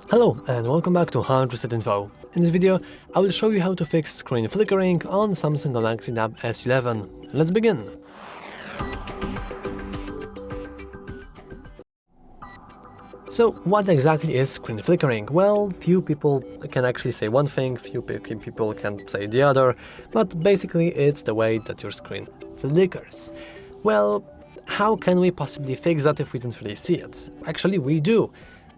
Hello and welcome back to hardreset.info. In this video, I will show you how to fix screen flickering on Samsung Galaxy Tab S11. Let's begin! So, what exactly is screen flickering? Well, few people can actually say one thing, few people can say the other, but basically it's the way that your screen flickers. Well, how can we possibly fix that if we don't really see it? Actually, we do.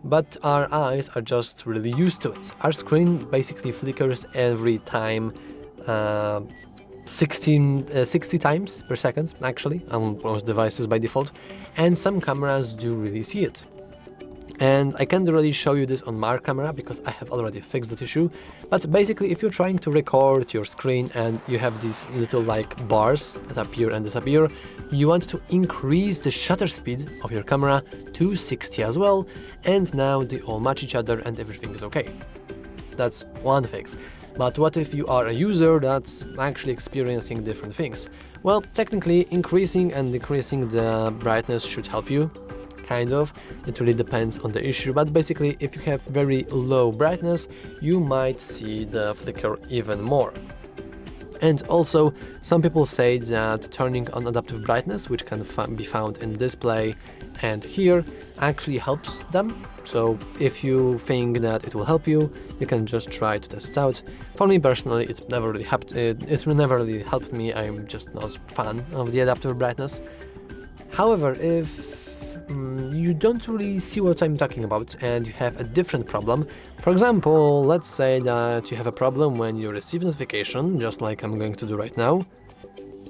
But our eyes are just really used to it. Our screen basically flickers every time 60 times per second, actually, on most devices by default, and some cameras do really see it. And I can't really show you this on my camera because I have already fixed that issue, but basically if you're trying to record your screen and you have these little like bars that appear and disappear, you want to increase the shutter speed of your camera to 60 as well, and now they all match each other and everything is okay. That's one fix. But what if you are a user that's actually experiencing different things? Well, technically increasing and decreasing the brightness should help you. Kind of, it really depends on the issue, but basically if you have very low brightness, you might see the flicker even more. And also, some people say that turning on adaptive brightness, which can be found in display and here, actually helps them. So if you think that it will help you, you can just try to test it out. For me personally, it never really helped me. I'm just not a fan of the adaptive brightness. However, if you don't really see what I'm talking about and you have a different problem. For example, let's say that you have a problem when you receive a notification, just like I'm going to do right now.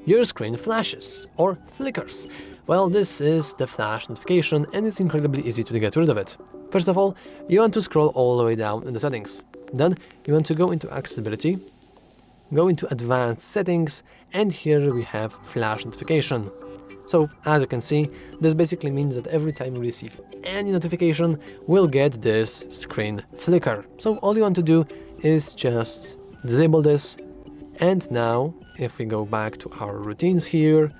Your screen flashes or flickers. Well, this is the flash notification and it's incredibly easy to get rid of it. First of all, you want to scroll all the way down in the settings. Then you want to go into accessibility, go into advanced settings, and here we have flash notification. So, as you can see, this basically means that every time you receive any notification, we'll get this screen flicker. So all you want to do is just disable this, and now if we go back to our routines here,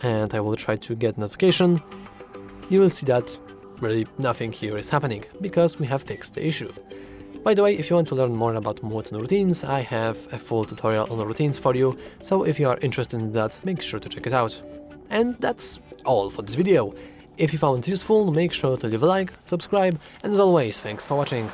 and I will try to get notification, you will see that really nothing here is happening, because we have fixed the issue. By the way, if you want to learn more about modes and routines, I have a full tutorial on routines for you, so if you are interested in that, make sure to check it out. And that's all for this video. If you found it useful, make sure to leave a like, subscribe, and as always, thanks for watching.